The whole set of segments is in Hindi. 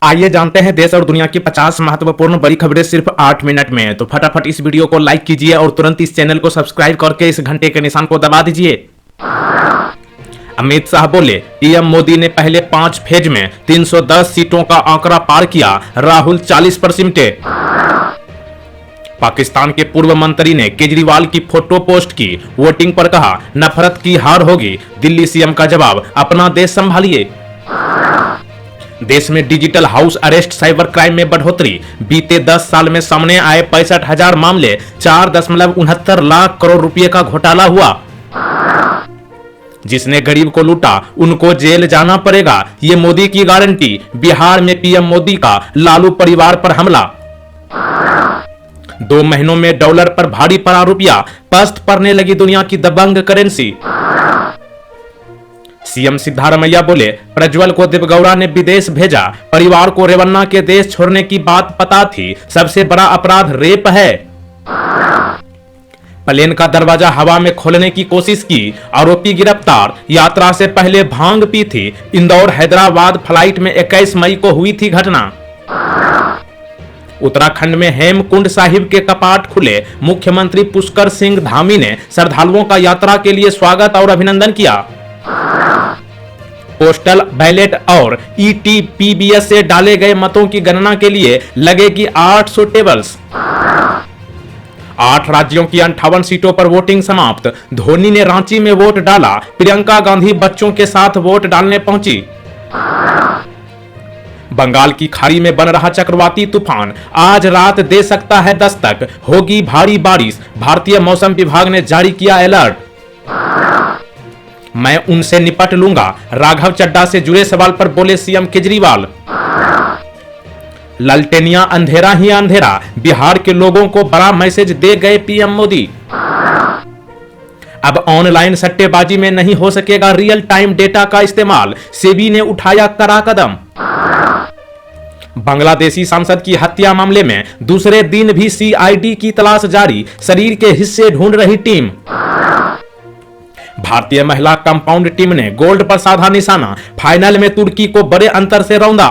आइए जानते हैं देश और दुनिया की 50 महत्वपूर्ण बड़ी खबरें सिर्फ 8 मिनट में। तो फटाफट इस वीडियो को लाइक कीजिए और तुरंत इस चैनल को सब्सक्राइब करके इस घंटे के निशान को दबा दीजिए। अमित शाह बोले, पीएम मोदी ने पहले 5 फेज में 310 सीटों का आंकड़ा पार किया, राहुल 40 पर सिमटे। पाकिस्तान के पूर्व मंत्री ने केजरीवाल की फोटो पोस्ट की, वोटिंग पर कहा नफरत की हार होगी। दिल्ली सीएम का जवाब, अपना देश संभालिए। देश में digital house arrest cyber crime में बढ़ोतरी, बीते 10 साल में सामने आए 65,000 मामले, 4.69 लाख करोड़ रुपए का घोटाला हुआ। जिसने गरीब को लूटा उनको जेल जाना पड़ेगा, ये मोदी की गारंटी। बिहार में पीएम मोदी का लालू परिवार पर हमला। 2 महीनों में डॉलर पर भारी पड़ा रुपया, पस्त पड़ने लगी दुनिया की दबंग करेंसी। सीएम सिद्धारमैया बोले, प्रज्वल को देवगौड़ा ने विदेश भेजा, परिवार को रेवन्ना के देश छोड़ने की बात पता थी, सबसे बड़ा अपराध रेप है। प्लेन का दरवाजा हवा में खोलने की कोशिश की, आरोपी गिरफ्तार, यात्रा से पहले भांग पी थी। इंदौर हैदराबाद फ्लाइट में 21 मई को हुई थी घटना। उत्तराखंड में हेमकुंड साहिब के कपाट खुले, मुख्यमंत्री पुष्कर सिंह धामी ने श्रद्धालुओं का यात्रा के लिए स्वागत और अभिनंदन किया। पोस्टल बैलेट और ईटीपीबीएस से डाले गए मतों की गणना के लिए लगेगी 800 टेबल्स। 8 राज्यों की 58 सीटों पर वोटिंग समाप्त। धोनी ने रांची में वोट डाला, प्रियंका गांधी बच्चों के साथ वोट डालने पहुंची। बंगाल की खाड़ी में बन रहा चक्रवाती तूफान आज रात दे सकता है दस्तक, होगी भारी बारिश, भारतीय मौसम विभाग ने जारी किया अलर्ट। मैं उनसे निपट लूंगा, राघव चड्ढा से जुड़े सवाल पर बोले सीएम केजरीवाल। ललटेनिया अंधेरा ही अंधेरा, बिहार के लोगों को बड़ा मैसेज दे गए पीएम मोदी। अब ऑनलाइन सट्टेबाजी में नहीं हो सकेगा रियल टाइम डेटा का इस्तेमाल, सेबी ने उठाया कड़ा कदम। बांग्लादेशी सांसद की हत्या मामले में दूसरे दिन भी सीआईडी की तलाश जारी, शरीर के हिस्से ढूंढ रही टीम। भारतीय महिला कंपाउंड टीम ने गोल्ड पर साधा निशाना, फाइनल में तुर्की को बड़े अंतर से रौंदा।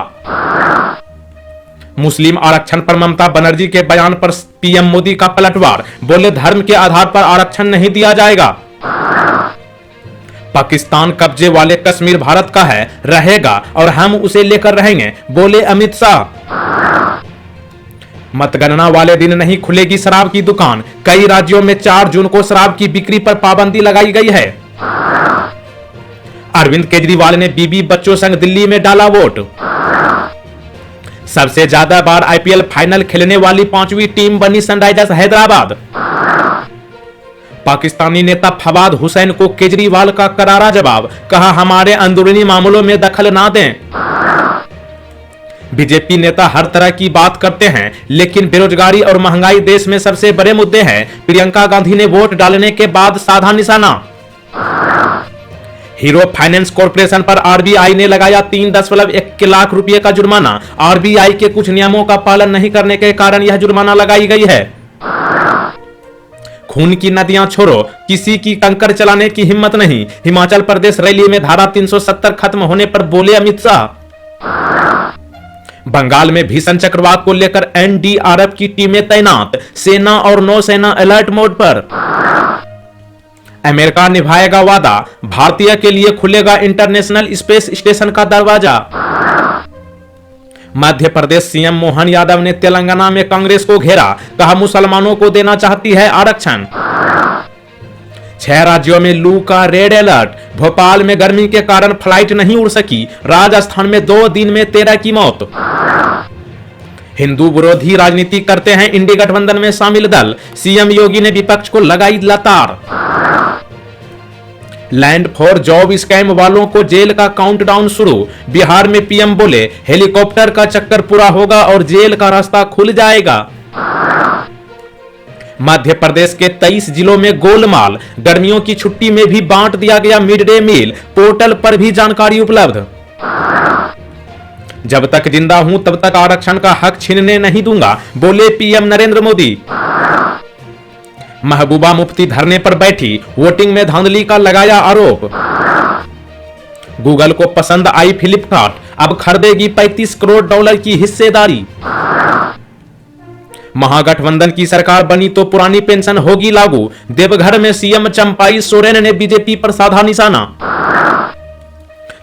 मुस्लिम आरक्षण पर ममता बनर्जी के बयान पर पीएम मोदी का पलटवार, बोले धर्म के आधार पर आरक्षण नहीं दिया जाएगा। पाकिस्तान कब्जे वाले कश्मीर भारत का है, रहेगा और हम उसे लेकर रहेंगे, बोले अमित शाह। मतगणना वाले दिन नहीं खुलेगी शराब की दुकान, कई राज्यों में 4 जून को शराब की बिक्री पर पाबंदी लगाई गई है। अरविंद केजरीवाल ने बीबी बच्चों संग दिल्ली में डाला वोट। सबसे ज्यादा बार आईपीएल फाइनल खेलने वाली 5वीं टीम बनी सनराइजर्स हैदराबाद। पाकिस्तानी नेता फवाद हुसैन को केजरीवाल का करारा जवाब, कहा हमारे अंदरूनी मामलों में दखल ना दें। बीजेपी नेता हर तरह की बात करते हैं, लेकिन बेरोजगारी और महंगाई देश में सबसे बड़े मुद्दे हैं। प्रियंका गांधी ने वोट डालने के बाद साधा निशाना। हीरो फाइनेंस कॉर्पोरेशन पर आरबीआई ने लगाया 3.1 लाख रुपए का जुर्माना। आरबीआई के कुछ नियमों का पालन नहीं करने के कारण यह जुर्माना लगाई गई है। खून की नदियां छोड़ो, किसी की कंकर चलाने की हिम्मत नहीं, हिमाचल प्रदेश रैली में धारा 370 खत्म होने पर बोले अमित शाह। बंगाल में भीषण चक्रवात को लेकर एनडीआरएफ की टीमें तैनात, सेना और नौसेना अलर्ट मोड पर। अमेरिका निभाएगा वादा, भारतीय के लिए खुलेगा इंटरनेशनल स्पेस स्टेशन का दरवाजा। मध्य प्रदेश सीएम मोहन यादव ने तेलंगाना में कांग्रेस को घेरा, कहा मुसलमानों को देना चाहती है आरक्षण। 6 राज्यों में लू का रेड अलर्ट, भोपाल में गर्मी के कारण फ्लाइट नहीं उड़ सकी, राजस्थान में 2 दिन में 13 की मौत। हिंदू विरोधी राजनीति करते हैं इंडी गठबंधन में शामिल दल, सीएम योगी ने विपक्ष को लगाई लताड़। लैंड फॉर जॉब स्कैम वालों को जेल का काउंटडाउन शुरू, बिहार में पीएम बोले हेलीकॉप्टर का चक्कर पूरा होगा और जेल का रास्ता खुल जाएगा। मध्य प्रदेश के 23 जिलों में गोलमाल, गर्मियों की छुट्टी में भी बांट दिया गया मिड डे मील, पोर्टल पर भी जानकारी उपलब्ध। जब तक जिंदा हूं तब तक आरक्षण का हक छीनने नहीं दूंगा, बोले पीएम नरेंद्र मोदी। महबूबा मुफ्ती धरने पर बैठी, वोटिंग में धांधली का लगाया आरोप। गूगल को पसंद आई फ्लिपकार्ट, अब खरीदेगी $35 करोड़ की हिस्सेदारी। महागठबंधन की सरकार बनी तो पुरानी पेंशन होगी लागू, देवघर में सीएम चंपाई सोरेन ने बीजेपी पर साधा निशाना।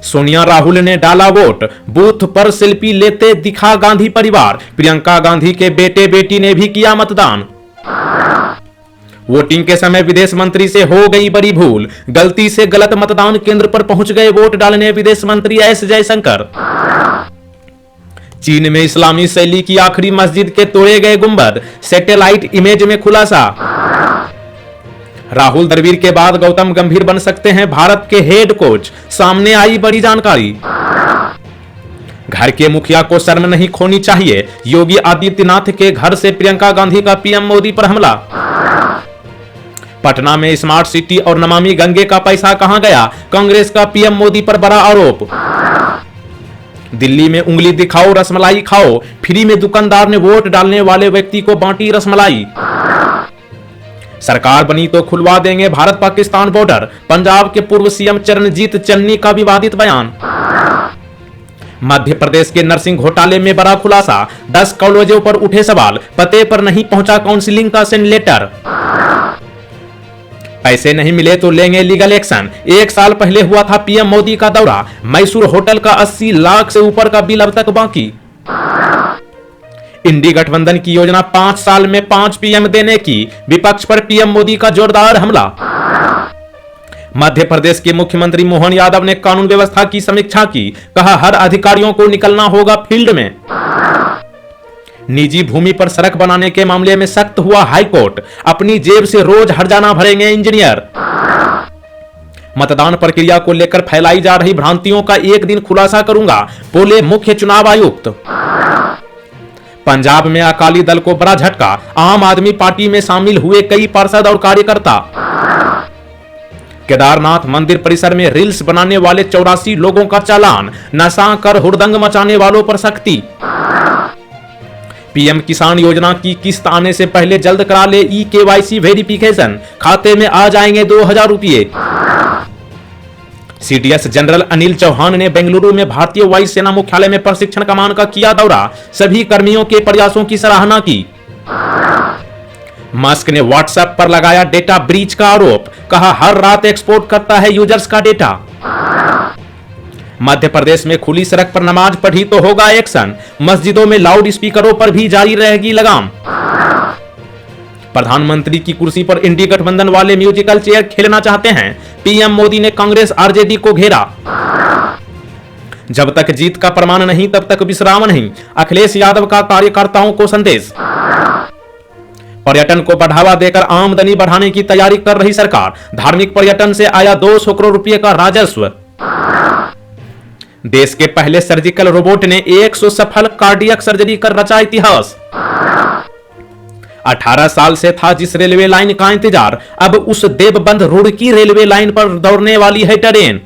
सोनिया राहुल ने डाला वोट, बूथ पर सेल्फी लेते दिखा गांधी परिवार, प्रियंका गांधी के बेटे बेटी ने भी किया मतदान। वोटिंग के समय विदेश मंत्री से हो गई बड़ी भूल, गलती से गलत मतदान केंद्र पर पहुंच गए वोट डालने विदेश मंत्री एस जयशंकर। चीन में इस्लामी शैली की आखिरी मस्जिद के तोड़े गए गुंबद, सैटेलाइट इमेज में खुलासा। राहुल द्रविड़ के बाद गौतम गंभीर बन सकते हैं भारत के हेड कोच, सामने आई बड़ी जानकारी। घर के मुखिया को शर्म नहीं खोनी चाहिए, योगी आदित्यनाथ के घर से प्रियंका गांधी का पीएम मोदी पर हमला। पटना में स्मार्ट सिटी और नमामि गंगे का पैसा कहां गया, कांग्रेस का पीएम मोदी पर बड़ा आरोप। दिल्ली में उंगली दिखाओ रसमलाई खाओ, फ्री में दुकानदार ने वोट डालने वाले व्यक्ति को बांटी रसमलाई। सरकार बनी तो खुलवा देंगे भारत पाकिस्तान बॉर्डर, पंजाब के पूर्व सीएम चरणजीत चन्नी का विवादित बयान। मध्य प्रदेश के नर्सिंग घोटाले में बड़ा खुलासा, 10 कॉलेजों पर उठे सवाल, पते पर नहीं पहुंचा काउंसिलिंग का सेंड लेटर। पैसे नहीं मिले तो लेंगे लीगल एक्शन, 1 साल पहले हुआ था पीएम मोदी का दौरा, मैसूर होटल का 80 लाख से ऊपर का बिल अब तक बाकी। इंडी गठबंधन की योजना 5 साल में 5 पीएम देने की, विपक्ष पर पीएम मोदी का जोरदार हमला। मध्य प्रदेश के मुख्यमंत्री मोहन यादव ने कानून व्यवस्था की समीक्षा की, कहा हर अधिकारियों को निकलना होगा फील्ड में। निजी भूमि पर सड़क बनाने के मामले में सख्त हुआ हाईकोर्ट, अपनी जेब से रोज हर्जाना भरेंगे इंजीनियर। मतदान प्रक्रिया को लेकर फैलाई जा रही भ्रांतियों का एक दिन खुलासा करूंगा, बोले मुख्य चुनाव आयुक्त। पंजाब में अकाली दल को बड़ा झटका, आम आदमी पार्टी में शामिल हुए कई पार्षद और कार्यकर्ता। केदारनाथ मंदिर परिसर में रील्स बनाने वाले 84 लोगों का चालान, नशा कर हुड़दंग मचाने वालों पर सख्ती। पीएम किसान योजना की किस्त आने से पहले जल्द करा ले ई-केवाईसी वेरिफिकेशन, खाते में आ जाएंगे 2000 रुपये। सीडीएस जनरल अनिल चौहान ने बेंगलुरु में भारतीय वायुसेना मुख्यालय में प्रशिक्षण कमान का किया दौरा, सभी कर्मियों के प्रयासों की सराहना की। मस्क ने व्हाट्सएप पर लगाया डेटा ब्रीच का आरोप, कहा हर रात एक्सपोर्ट करता है यूजर्स का डेटा। मध्य प्रदेश में खुली सड़क पर नमाज पढ़ी तो होगा एक्शन, मस्जिदों में लाउड स्पीकरों पर भी जारी रहेगी लगाम। प्रधानमंत्री की कुर्सी पर इंडी गठबंधन वाले म्यूजिकल चेयर खेलना चाहते हैं, पीएम मोदी ने कांग्रेस आरजेडी को घेरा। जब तक जीत का प्रमाण नहीं तब तक विश्राम नहीं, अखिलेश यादव का कार्यकर्ताओं को संदेश। पर्यटन को बढ़ावा देकर आमदनी बढ़ाने की तैयारी कर रही सरकार, धार्मिक पर्यटन से आया 200 करोड़ रुपए का राजस्व। देश के पहले सर्जिकल रोबोट ने 100 सफल कार्डियक सर्जरी कर रचा इतिहास। 18 साल से था जिस रेलवे लाइन का इंतजार, अब उस देवबंद रुड़की रेलवे लाइन पर दौड़ने वाली है ट्रेन।